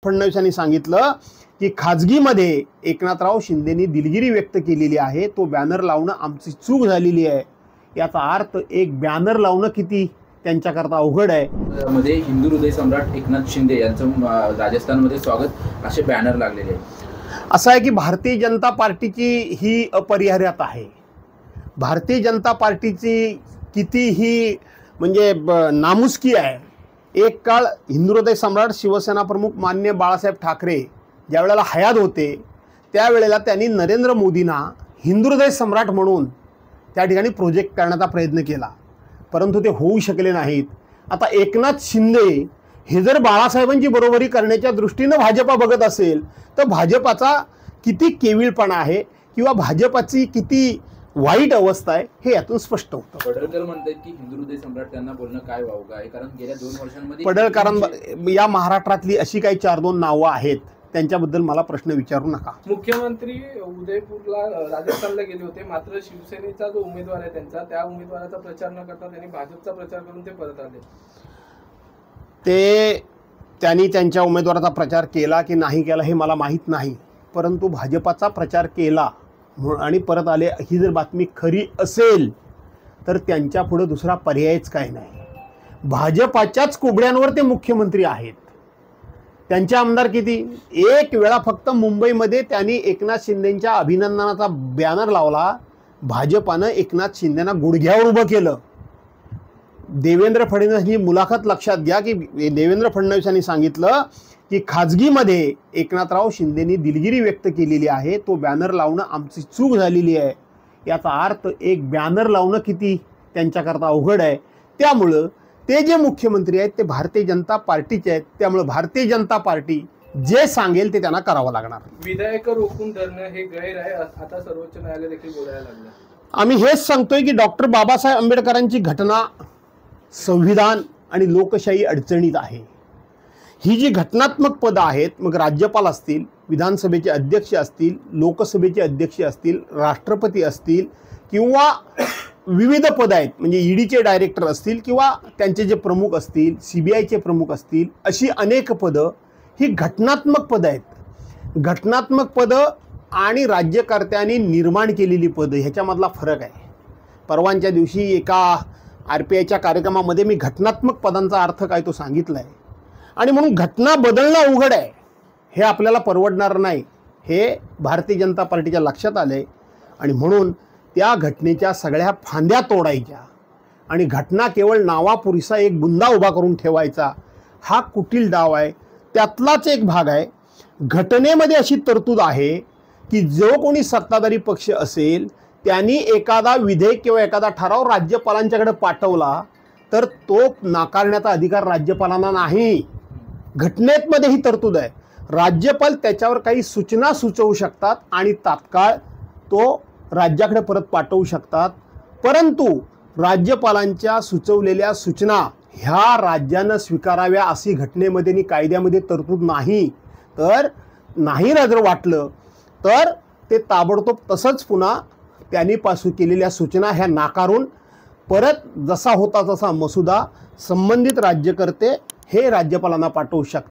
फडणवीसांनी सांगितलं की खाजगीमध्ये एकनाथराव शिंदेनी दिलगिरी व्यक्त केलेली आहे, तो बॅनर लावणं आमची चूक झालेली आहे। याचा अर्थ एक बॅनर लावणं किती त्यांच्याकरता अवघड आहे। मध्ये हिंदू हृदय सम्राट एकनाथ शिंदे यांचं राजस्थानमध्ये स्वागत असे बॅनर लागलेले आहे। असं आहे की भारतीय जनता पार्टीची ही अपरिहार्यता आहे। भारतीय जनता पार्टीची किती ही म्हणजे नामुष्की आहे। एक काळ हिंदू हृदय सम्राट शिवसेना प्रमुख माननीय बाळासाहेब ठाकरे ज्यावेळेला हयात होते त्यावेळेला त्यांनी नरेंद्र मोदींना हिंदू हृदय सम्राट म्हणून त्या ठिकाणी प्रोजेक्ट करण्याचा प्रयत्न केला, परंतु ते होऊ शकले नाहीत। आता एकनाथ शिंदे हे जर बाळासाहेबांची बरोबरी करण्याच्या दृष्टीने भाजपा बघत असेल तर भाजपाचा किती केविलपणा आहे किंवा भाजपाची किती वाईट अवस्था आहे हे यातून स्पष्ट होतं। पडळकर म्हणतात की हिंदू हृदय सम्राट त्यांना बोलणं काय वावगं आहे, कारण गेल्या 2 वर्षांमध्ये पडळकरांना या महाराष्ट्रातली अशी काही 4-2 नावं आहेत त्यांच्याबद्दल मला प्रश्न विचारू नका। मुख्यमंत्री उदयपूरला राजस्थानला गेले होते, मात्र शिवसेनेचा जो उमेदवार आहे त्या उमेदवाराचा प्रचार न करता त्यांनी भाजपचा प्रचार करून ते परत आले। त्यांनी त्यांच्या उमेदवाराचा प्रचार केला की नाही केला हे मला माहीत नाही, परंतु भाजपाचा प्रचार केला आणि परत आले ही जर बातमी खरी असेल तर त्यांच्या पुढे दुसरा पर्यायच काय नाही। भाजपाच्याच कोबड्यांवर ते मुख्यमंत्री आहेत। त्यांचे आमदार किती, एक वेळा फक्त मुंबईमध्ये त्यांनी एकनाथ शिंदेंच्या अभिनंदनाचा बॅनर लावला, भाजपानं एकनाथ शिंदेंना गुडघ्यावर उभं केलं। देवेंद्र फडणवीसांची मुलाखत लक्षात घ्या की देवेंद्र फडणवीसांनी सांगितलं की खाजगीमध्ये एकनाथराव शिंदेनी दिलगिरी व्यक्त केलेली आहे, तो बॅनर लावणं आमची चूक झालेली आहे। याचा अर्थ एक बॅनर लावणं किती त्यांच्याकरता अवघड आहे। त्यामुळं ते जे मुख्यमंत्री आहेत ते भारतीय जनता पार्टीचे आहेत, त्यामुळे भारतीय जनता पार्टी जे सांगेल ते त्यांना करावं लागणार। विधायक रोखून धरणं हे गैर आहे आता सर्वोच्च न्यायालय देखील बोलायला लागलं। आम्ही हेच सांगतोय की डॉक्टर बाबासाहेब आंबेडकरांची घटना संविधान आणि लोकशाही अडचणीत आहे। ही जी घटनात्मक पदं आहेत, मग राज्यपाल असतील, विधानसभेचे अध्यक्ष असतील, लोकसभेचे अध्यक्ष असतील, राष्ट्रपती असतील किंवा विविध पदं आहेत म्हणजे ईडीचे डायरेक्टर असतील किंवा त्यांचे जे प्रमुख असतील, सीबीआयचे प्रमुख असतील, अशी अनेक पदं ही घटनात्मक पदं आहेत। घटनात्मक पदं आणि राज्यकर्त्यांनी निर्माण केलेली पदं ह्याच्यामधला फरक आहे। परवांच्या दिवशी एका RPIच्या कार्यक्रमामध्ये मी घटनात्मक पदांचा अर्थ काय तो सांगितला आहे आणि म्हणून घटना बदलणं अवघड आहे, हे आपल्याला परवडणार नाही, हे भारतीय जनता पार्टीच्या लक्षात आले आणि म्हणून त्या घटनेच्या सगळ्या फांद्या तोडायच्या आणि घटना केवळ नावापुरीसा एक बुंदा उभा करून ठेवायचा हा कुटील डाव आहे। त्यातलाच एक भाग आहे। घटनेमध्ये अशी तरतूद आहे की जो कोणी सत्ताधारी पक्ष असेल त्यांनी एखादा विधेयक किंवा एखादा ठराव राज्यपालांच्याकडे पाठवला तर तो नाकारण्याचा अधिकार राज्यपालांना नाही। घटनेमध्ये ही तरतूद आहे। राज्यपाल त्याच्यावर काही सूचना सुचवू शकतात आणि तात्काळ तो राज्याकडे परत पाठवू शकतात, परंतु राज्यपालांच्या सुचवलेल्या सूचना ह्या राज्यानं स्वीकाराव्या अशी घटनेमध्ये आणि कायद्यामध्ये तरतूद नाही। तर नाही जर वाटलं तर ते ताबडतोब तसंच पुन्हा त्यांनी पास केलेल्या सूचना ह्या नाकारून परत जसा होता तसा मसुदा संबंधित राज्यकर्ते हे राज्यपालांना पाठवू शकतात।